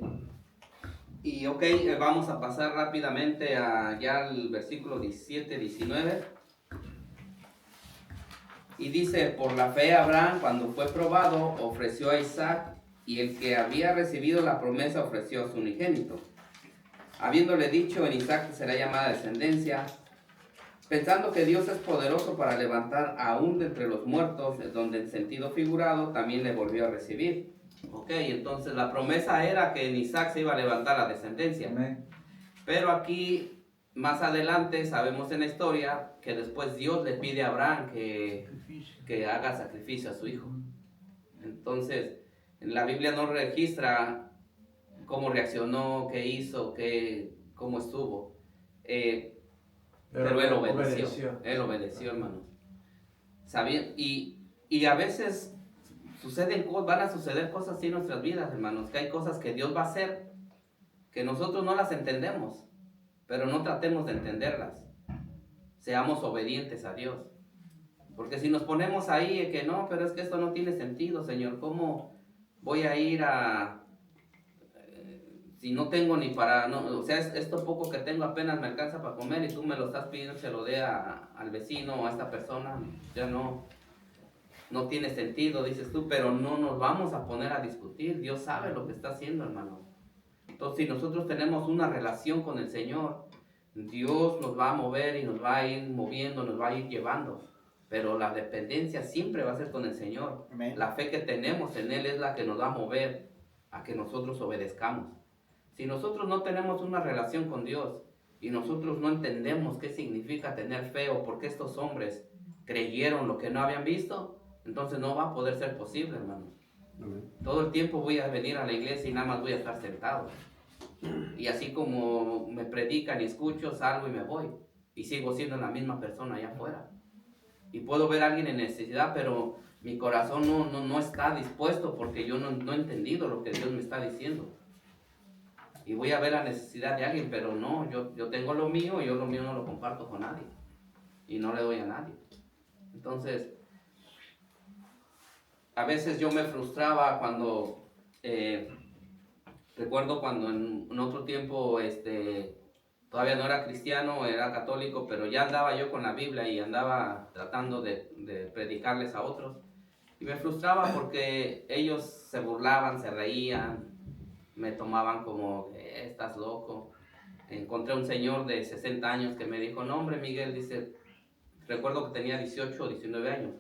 vamos a pasar rápidamente ya al versículo 17, 19. Y dice, por la fe Abraham, cuando fue probado, ofreció a Isaac, y el que había recibido la promesa ofreció a su unigénito, habiéndole dicho, en Isaac será llamada descendencia, pensando que Dios es poderoso para levantar aún de entre los muertos, donde en sentido figurado también le volvió a recibir. Ok, entonces la promesa era que en Isaac se iba a levantar la descendencia. Amén. Pero aquí, más adelante, sabemos en la historia que después Dios le pide a Abraham que haga sacrificio a su hijo. Entonces, en la Biblia no registra cómo reaccionó, qué hizo, cómo estuvo. Pero él obedeció. Él obedeció, hermanos. Y a veces van a suceder cosas así en nuestras vidas, hermanos, que hay cosas que Dios va a hacer que nosotros no las entendemos, pero no tratemos de entenderlas. Seamos obedientes a Dios. Porque si nos ponemos ahí que no, pero es que esto no tiene sentido, Señor, ¿cómo voy a ir a, si no tengo ni para, no, o sea, esto poco que tengo apenas me alcanza para comer y tú me lo estás pidiendo, se lo dé al vecino o a esta persona, ya no tiene sentido, dices tú, pero no nos vamos a poner a discutir, Dios sabe lo que está haciendo, hermano. Entonces, si nosotros tenemos una relación con el Señor, Dios nos va a mover y nos va a ir moviendo, nos va a ir llevando. Pero la dependencia siempre va a ser con el Señor. Amén. La fe que tenemos en Él es la que nos va a mover a que nosotros obedezcamos. Si nosotros no tenemos una relación con Dios y nosotros no entendemos qué significa tener fe o por qué estos hombres creyeron lo que no habían visto, entonces no va a poder ser posible, hermano. Todo el tiempo voy a venir a la iglesia y nada más voy a estar sentado. Y así como me predican y escucho, salgo y me voy. Y sigo siendo la misma persona allá afuera. Y puedo ver a alguien en necesidad, pero mi corazón no está dispuesto porque yo no he entendido lo que Dios me está diciendo. Y voy a ver la necesidad de alguien, pero no, yo tengo lo mío y yo lo mío no lo comparto con nadie. Y no le doy a nadie. Entonces, a veces yo me frustraba cuando, recuerdo cuando en otro tiempo, todavía no era cristiano, era católico, pero ya andaba yo con la Biblia y andaba tratando de predicarles a otros. Y me frustraba porque ellos se burlaban, se reían, me tomaban como, estás loco. Encontré un señor de 60 años que me dijo, no hombre Miguel, dice, recuerdo que tenía 18 o 19 años.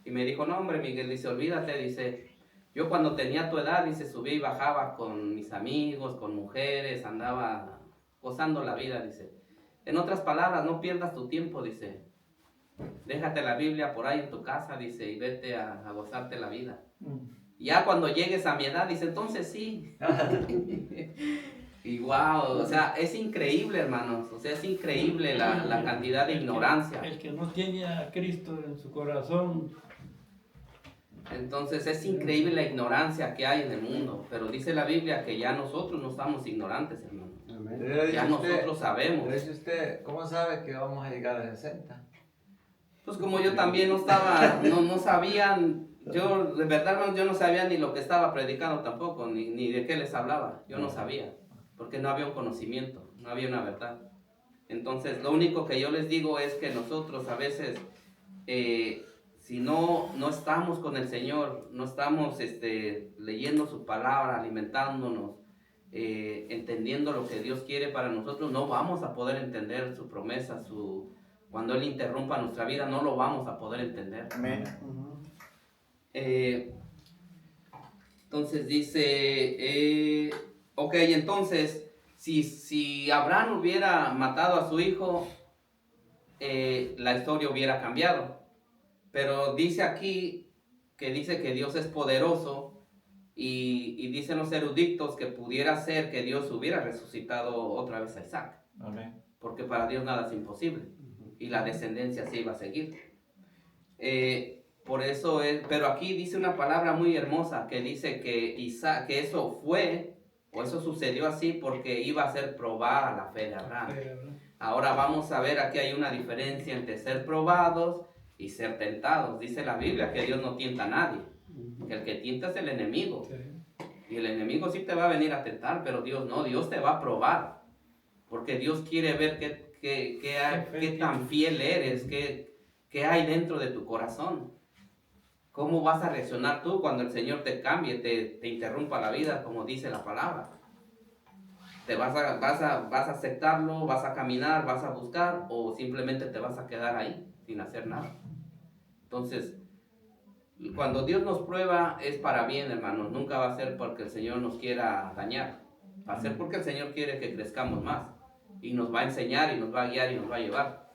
Y me dijo, no hombre Miguel, dice, olvídate, dice, yo cuando tenía tu edad, dice, subía y bajaba con mis amigos, con mujeres, andaba gozando la vida, dice. En otras palabras, no pierdas tu tiempo, dice. Déjate la Biblia por ahí en tu casa, dice, y vete a gozarte la vida. Ya cuando llegues a mi edad, dice, entonces sí. Y wow, o sea, es increíble, hermanos, o sea, es increíble la cantidad de ignorancia. El que no tiene a Cristo en su corazón. Entonces es increíble la ignorancia que hay en el mundo, pero dice la Biblia que ya nosotros no estamos ignorantes, hermano. Ya nosotros sabemos. Dice usted, ¿cómo sabe que vamos a llegar a 60? Pues como yo también no sabían, yo de verdad, hermano, yo no sabía ni lo que estaba predicando tampoco, ni de qué les hablaba, yo no sabía, porque no había un conocimiento, no había una verdad. Entonces lo único que yo les digo es que nosotros a veces, si no estamos con el Señor, no estamos leyendo su palabra, alimentándonos, entendiendo lo que Dios quiere para nosotros, no vamos a poder entender su promesa, cuando Él interrumpa nuestra vida, no lo vamos a poder entender. Amén. Entonces dice, ok, entonces, si Abraham hubiera matado a su hijo, la historia hubiera cambiado. Pero dice aquí que dice que Dios es poderoso y dicen los eruditos que pudiera ser que Dios hubiera resucitado otra vez a Isaac. Amén. Porque para Dios nada es imposible y la descendencia sí iba a seguir. Por eso pero aquí dice una palabra muy hermosa que dice que Isaac, que eso fue o eso sucedió así porque iba a ser probada la fe de Abraham. Ahora vamos a ver, aquí hay una diferencia entre ser probados y ser tentados. Dice la Biblia que Dios no tienta a nadie, que el que tienta es el enemigo. Y el enemigo sí te va a venir a tentar, pero Dios no, Dios te va a probar, porque Dios quiere ver qué tan fiel eres, qué hay dentro de tu corazón. ¿Cómo vas a reaccionar tú cuando el Señor te cambie, te interrumpa la vida, como dice la palabra? ¿Te vas a aceptarlo, vas a caminar, vas a buscar, o simplemente te vas a quedar ahí sin hacer nada? Entonces, cuando Dios nos prueba es para bien, hermanos. Nunca va a ser porque el Señor nos quiera dañar. Va a ser porque el Señor quiere que crezcamos más. Y nos va a enseñar, y nos va a guiar, y nos va a llevar.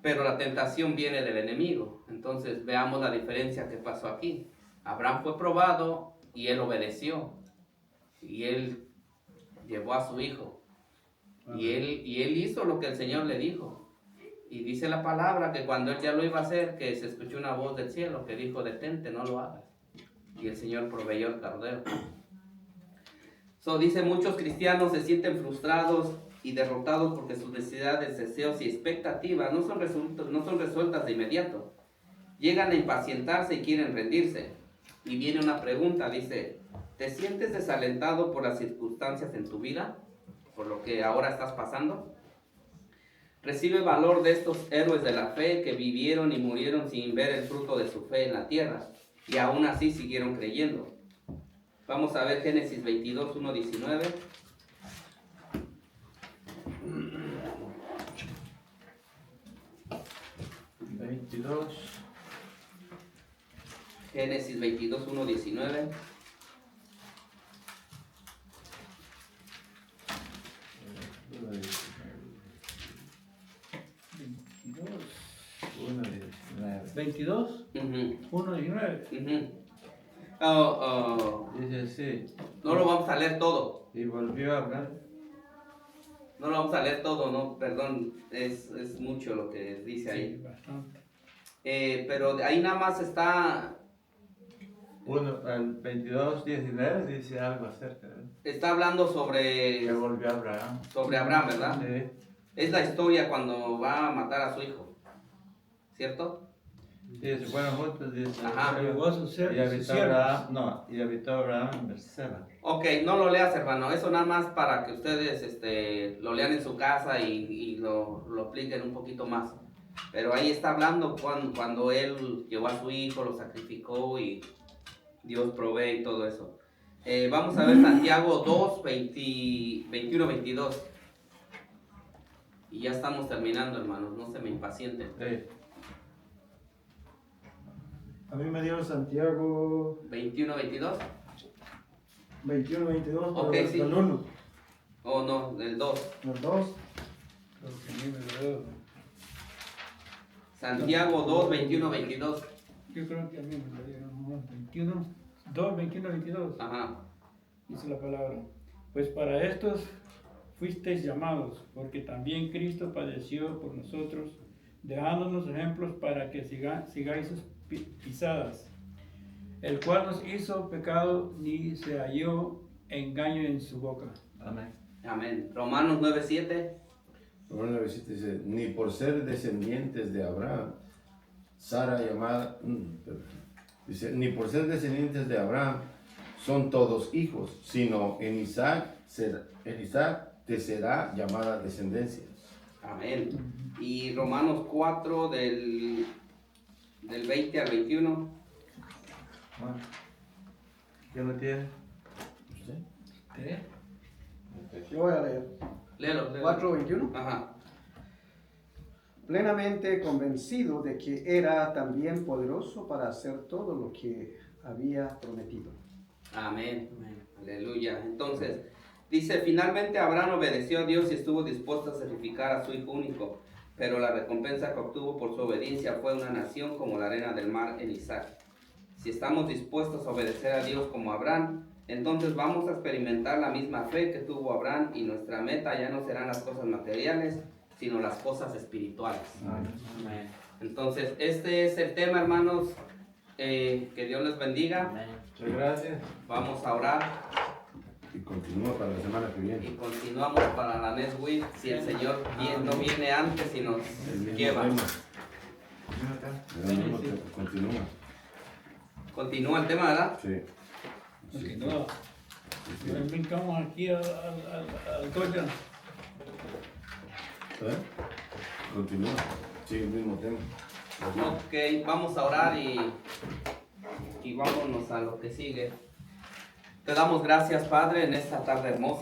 Pero la tentación viene del enemigo. Entonces, veamos la diferencia que pasó aquí. Abraham fue probado y él obedeció. Y él llevó a su hijo. Y él hizo lo que el Señor le dijo. Y dice la palabra que cuando él ya lo iba a hacer, que se escuchó una voz del cielo que dijo, detente, no lo hagas. Y el Señor proveyó el cordero. Dice, muchos cristianos se sienten frustrados y derrotados porque sus necesidades, deseos y expectativas no son resueltas de inmediato. Llegan a impacientarse y quieren rendirse. Y viene una pregunta, dice, ¿te sientes desalentado por las circunstancias en tu vida? ¿Por lo que ahora estás pasando? Recibe valor de estos héroes de la fe que vivieron y murieron sin ver el fruto de su fe en la tierra, y aún así siguieron creyendo. Vamos a ver Génesis 22, 1, 19. Génesis 22, 1, 19. Uno, 19. 22, Ujú, 1, 19. ujú. Dice así. No lo vamos a leer todo. Y volvió a hablar. No lo vamos a leer todo, no, perdón, es mucho lo que dice Sí, ahí. bastante. Pero ahí nada más está El 22, 19 dice algo acerca de él. Está hablando Que sobre volvió a Abraham. Abraham, ¿verdad? Sí. Es la historia cuando va a matar a su hijo, ¿cierto? Sí, se fueron juntos, dice. Ajá. Llegó a su Y ser, habitó Abraham, no, y habitó Abraham en Berseba. Ok, no lo leas, hermano. Eso nada más para que ustedes lo lean en su casa y lo apliquen un poquito más. Pero ahí está hablando cuando él llevó a su hijo, lo sacrificó y Dios provee y todo eso. Vamos a ver Santiago 2, 21, 22. Y ya estamos terminando, hermanos. No se me impacienten. Sí. A mí me dio Santiago 21, 22. 21, 22, Ok, pero sí. el 1, Oh, no, el 2. el 2. Creo que a mí me lo dio. Santiago 2, 21, 22. Yo creo que a mí me lo dieron 21, 2, 21, 22. Ajá. Dice la palabra. Pues para estos fuisteis llamados, porque también Cristo padeció por nosotros, dejándonos ejemplos para que sigáis sus pisadas, el cual nos hizo pecado, ni se halló engaño en su boca. Amén. Amén. Romanos 9, 7. Romanos 9:7 dice, ni por ser descendientes de Abraham, Sara llamada, dice, ni por ser descendientes de Abraham son todos hijos, sino en Isaac te será llamada descendencia. Amén. Y Romanos 4 del 20 al 21. Bueno. ¿Quién lo tiene? ¿Usted? ¿Eh? Yo voy a leer. Léelo. 4:21. Ajá. Plenamente convencido de que era también poderoso para hacer todo lo que había prometido. Amén. Aleluya. Entonces, dice, finalmente Abraham obedeció a Dios y estuvo dispuesto a sacrificar a su hijo único, pero la recompensa que obtuvo por su obediencia fue una nación como la arena del mar en Isaac. Si estamos dispuestos a obedecer a Dios como Abraham, entonces vamos a experimentar la misma fe que tuvo Abraham y nuestra meta ya no serán las cosas materiales, sino las cosas espirituales. Amén. Entonces, este es el tema, hermanos. Que Dios les bendiga. Amén. Muchas gracias. Vamos a orar Y continúa para la semana que y viene. continuamos para la next week. Si el Señor no viene antes y nos El mismo lleva. tema. Ven acá. El mismo tema. Continúa. Continúa el tema, ¿verdad? Sí. Continúa. Sí. Nos brincamos aquí al coche. ¿Eh? Continúa. Sí, el mismo tema. Ok, vamos a orar y vámonos a lo que sigue. Te damos gracias, Padre, en esta tarde hermosa